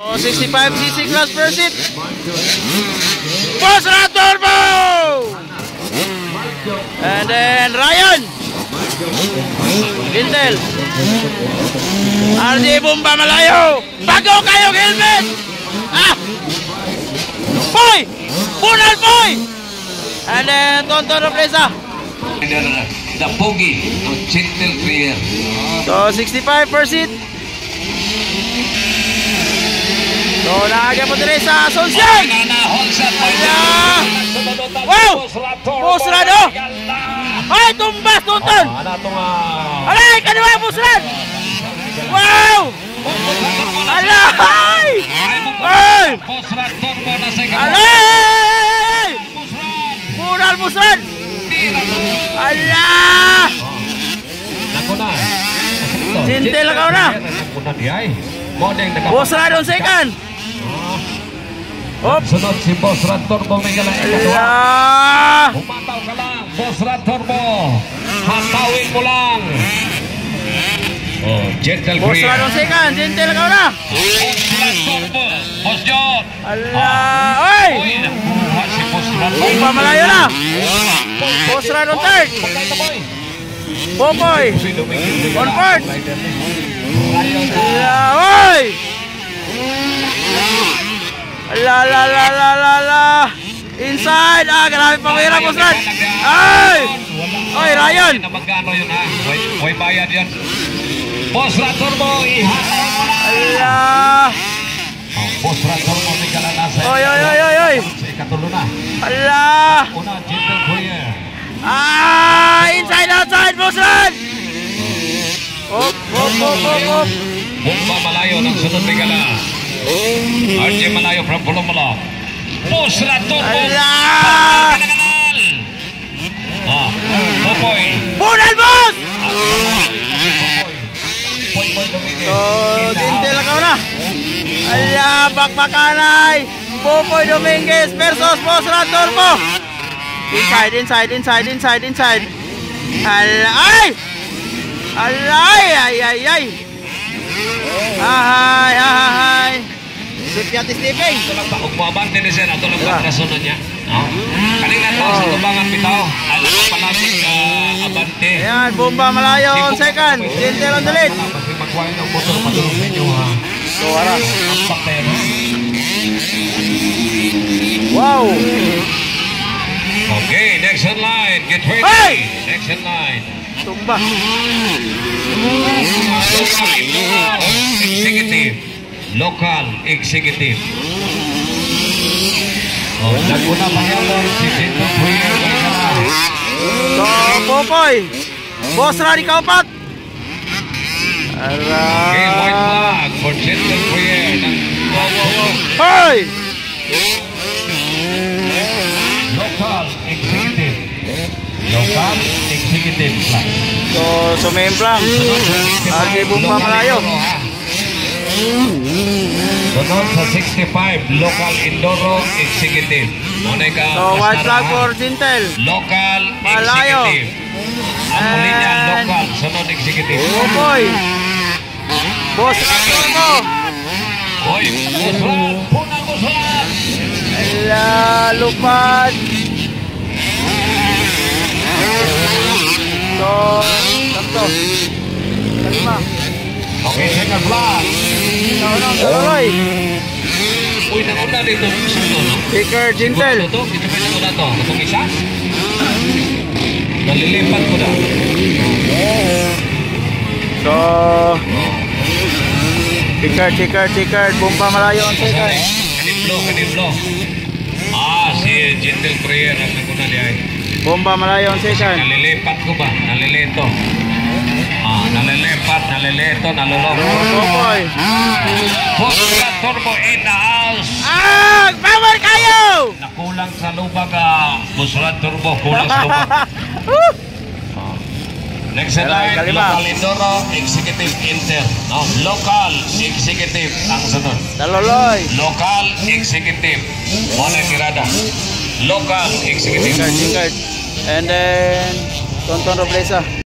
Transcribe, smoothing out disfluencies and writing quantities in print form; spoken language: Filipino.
65cc class pursuit. Bosra Turbo! And then Ryan. Intel. RJ Bomba Malayo. Bago kayong helmet. Boy! Punal boy! And then Tonton Roblesa. The Pogi of Gentle Prayer. So 65%. So naagyan po din sa Asunsyon. Wow! Pusrado! Ay, tumbas, Tonton! Alay, kaniwa, pusrad! Wow! Alay! Ay! Alay! Pural, pusrad! Allah! Gentle lang na. Bosra on second. Sunod si Bosra Turbo Miguel ikadua. Humataw ka lang, Bosra Turbo. Hatawin mo lang. Oh, Gentle Prayer. Bosra on second, Gentle lang na. Bosra Turbo, Boss John. Allah! Oy! Bomba Malayo na. Bosra on third. Popoy. On fourth. Oy! La. Inside. Grabe pamira po sir. Ay! Oy, Ryan. Magkano yun ha? May bayad yan. Bosra Turbo, ihataw mo na. Allah! Bosra Turbo, may kalanasa. Oy. Sa ikatulo na. Allah! Una, Gentle Prayer. Inside, outside, Bosra! Op. Bomba Malayo ng sunod may gala. RJ Malayo from Pulumala. Bosra Turbo. Allah! Popoy. Bunal, boss! So, Gentle lang na. Allah, bakbakanay. Popoy Dominguez versus Bosra Turbo. Inside. Allah, ay. Ahay. Sipyati Stephen. Ito lang ba? Kung mabante ni Sen, ito lang ba rasonan niya? Kanina to sa tubangan bitaw. Alam mo palating abante. Ayan, Bomba Malayo on second. Gentle on the lead. Kasi magkuhain ng motor, patulong ninyo ha. So, harap. Wow. Okay, next in line. Get ready. Hey! Next in line. Tumba. Local executive. Naguna pa yan si Gentle Prayer. So, Popoy. Bosra di kaupat. Okay, white flag for Gentle Prayer. Hey! Local executive flag. So, sumemplang. RJ Bomba Malayo. Sunod sa 65, local Indoro executive. So, white flag for Gentle. Local Malayo. executive. Ang muli niya, local. Sunod executive. Popoy. Bosra Turbo. Hoy, Bosra. Lupad. So, sakto. Kalima. Okay, second flag. Tuloy. Uy, nakuna dito. Sticker Gentle. Ito, ito pa na to. Itong isa. Nalilipat ko na. So, sticker. Bomba Malayo on second. Kaniblo. Si Gentle Prayer ang nakuna niya. Bomba Malayo on second. Nalilipat ko ba? Nalilito. Nalilito, nalulok. Popoy. Bosra Turbo in the house. Power kayo! Nakulang sa lubag, Bosra Turbo. Kulang sa lubag. Next in line, local Indoro, executive Inter. Local executive ang sunod. Daloloy. Local executive. Mona tirada. Local executive. Sticker. And then, Tonton Roblesa.